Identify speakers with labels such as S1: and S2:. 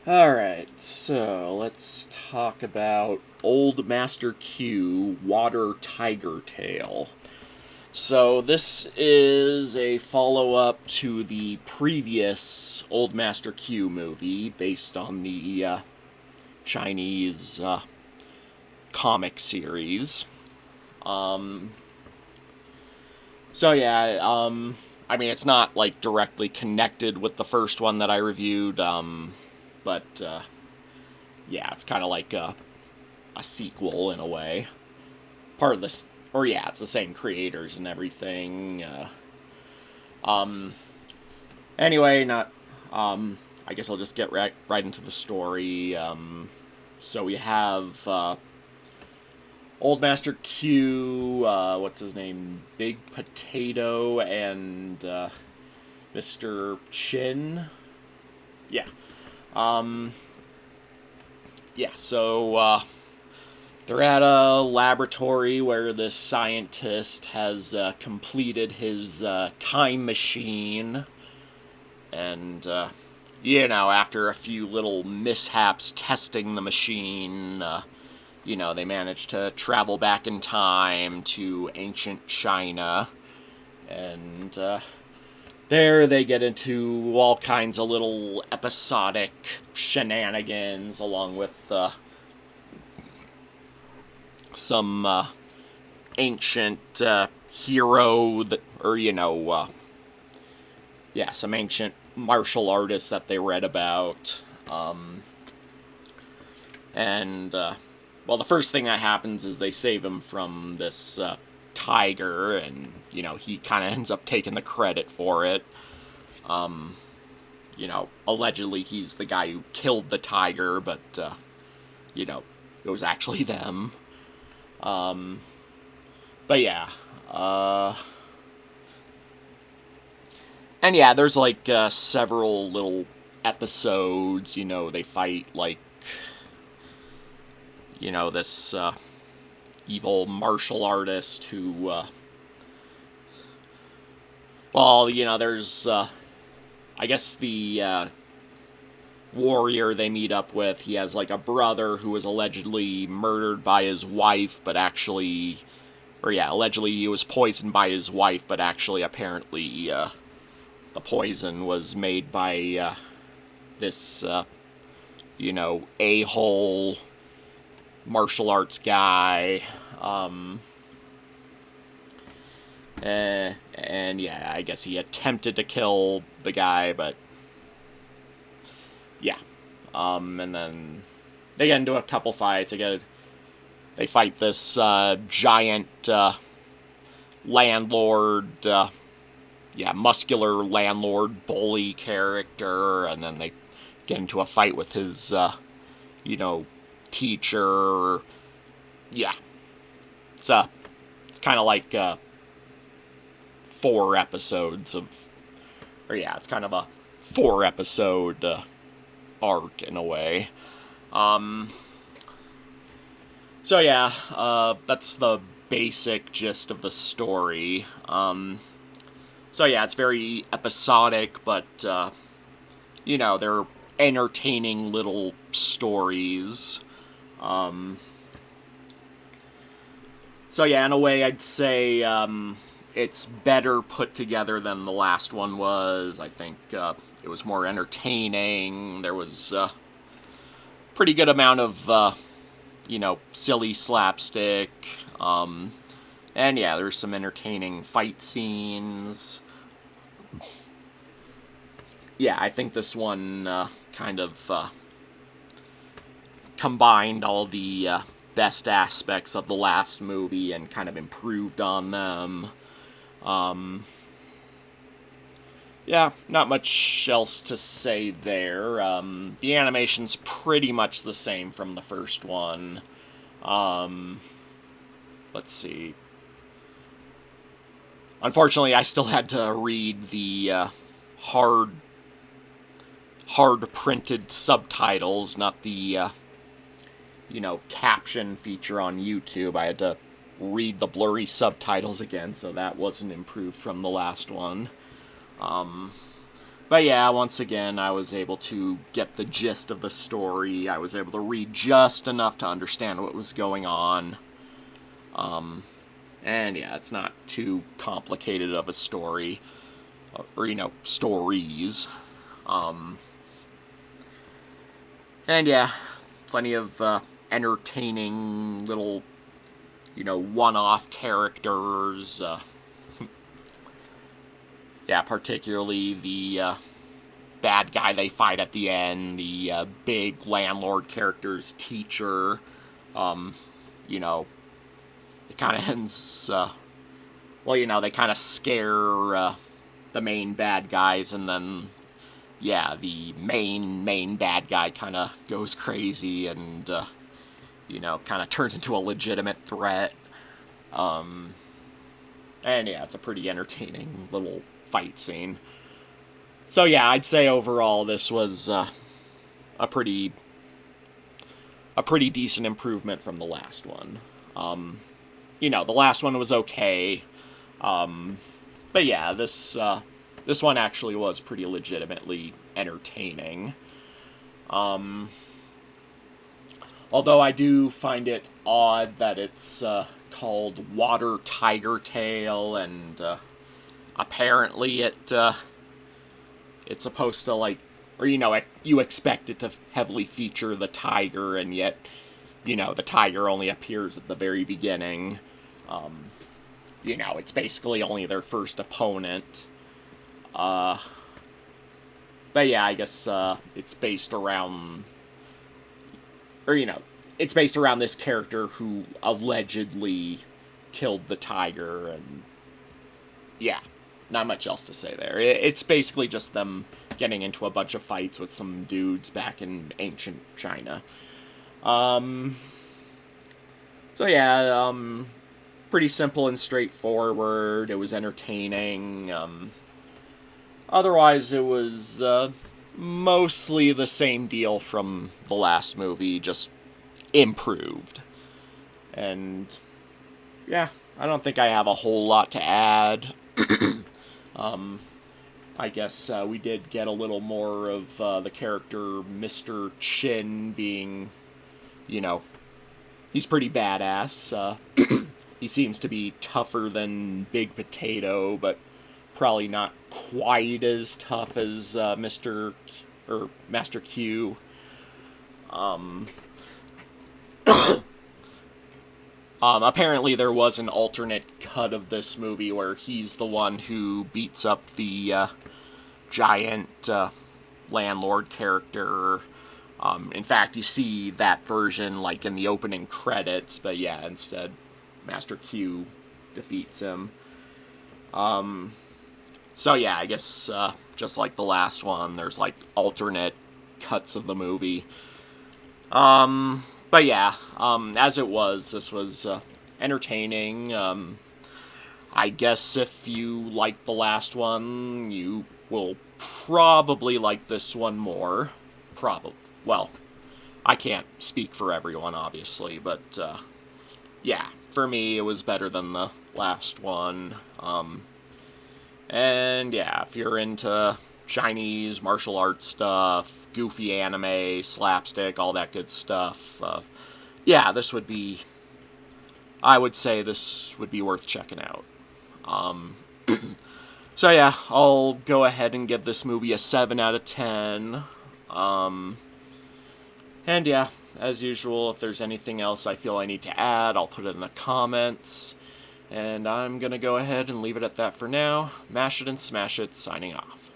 S1: Alright, so let's talk about Old Master Q Water Tiger Tail. So, this is a follow up to the previous Old Master Q movie based on the Chinese comic series. Um, I mean, it's not like directly connected with the first one that I reviewed, but yeah, it's kind of like a sequel in a way. Part of this, or yeah, it's the same creators and everything. Um, anyway, not. I guess I'll just get right into the story. So we have Old Master Q, what's his name? Big Potato, and Mr. Chin. Yeah. Um, yeah, so they're at a laboratory where this scientist has completed his time machine. And, after a few little mishaps testing the machine, they manage to travel back in time to ancient China. And there they get into all kinds of little episodic shenanigans, along with some ancient hero that, or some ancient martial artists that they read about. And well, the first thing that happens is they save him from this tiger, and he kind of ends up taking the credit for it. Allegedly he's the guy who killed the tiger, but it was actually them. But yeah, and yeah, there's like several little episodes. They fight like this evil martial artist who, there's I guess the warrior they meet up with. He has like a brother who was allegedly murdered by his wife, but actually, allegedly he was poisoned by his wife, but actually apparently the poison was made by this a-hole martial arts guy. And yeah, I guess he attempted to kill the guy, but yeah. And then they get into a couple fights. They fight this giant landlord, muscular landlord bully character, and then they get into a fight with his, teacher. Yeah, it's kind of like 4 episodes of, it's kind of a 4 episode arc in a way. So yeah, that's the basic gist of the story. So yeah, it's very episodic, but they're entertaining little stories. So yeah, in a way, I'd say it's better put together than the last one was. I think it was more entertaining. There was pretty good amount of silly slapstick. And yeah, there's some entertaining fight scenes. Yeah, I think this one kind of combined all the best aspects of the last movie and kind of improved on them. Yeah, not much else to say there. The animation's pretty much the same from the first one. Let's see. Unfortunately, I still had to read the hard printed subtitles, not the caption feature on YouTube. I had to read the blurry subtitles again, so that wasn't improved from the last one. But yeah, once again, I was able to get the gist of the story. I was able to read just enough to understand what was going on. And yeah, it's not too complicated of a story, or, stories. Um, and yeah, plenty of entertaining little, one off characters. Yeah, particularly the bad guy they fight at the end, the big landlord character's teacher. Um, you know, it kind of ends. They kind of scare the main bad guys, and then the main bad guy kind of goes crazy and kind of turns into a legitimate threat. Um, and yeah, it's a pretty entertaining little fight scene. So yeah, I'd say overall this was a pretty decent improvement from the last one. The last one was okay, but yeah, this one actually was pretty legitimately entertaining. Although I do find it odd that it's called Water Tiger Tail, and apparently it's supposed to you expect it to heavily feature the tiger, and yet the tiger only appears at the very beginning. It's basically only their first opponent. But yeah, I guess it's based around, it's based around this character who allegedly killed the tiger, and yeah, not much else to say there. It's basically just them getting into a bunch of fights with some dudes back in ancient China. So yeah, pretty simple and straightforward. It was entertaining. Otherwise, it was mostly the same deal from the last movie, just improved. And yeah, I don't think I have a whole lot to add. I guess we did get a little more of the character Mr. Chin being, he's pretty badass. He seems to be tougher than Big Potato, but probably not quite as tough as Master Q. Apparently there was an alternate cut of this movie where he's the one who beats up the giant landlord character. In fact, you see that version like in the opening credits, but yeah, instead Master Q defeats him. So yeah, I guess just like the last one, there's like alternate cuts of the movie. But yeah, as it was, this was entertaining. I guess if you like the last one, you will probably like this one more. Probably. Well, I can't speak for everyone, obviously, but yeah, for me, it was better than the last one. And yeah, if you're into Chinese martial arts stuff, goofy anime, slapstick, all that good stuff, yeah, I would say this would be worth checking out. So yeah, I'll go ahead and give this movie a 7 out of 10. And yeah, as usual, if there's anything else I feel I need to add, I'll put it in the comments. And I'm gonna go ahead and leave it at that for now. Mash it and smash it, signing off.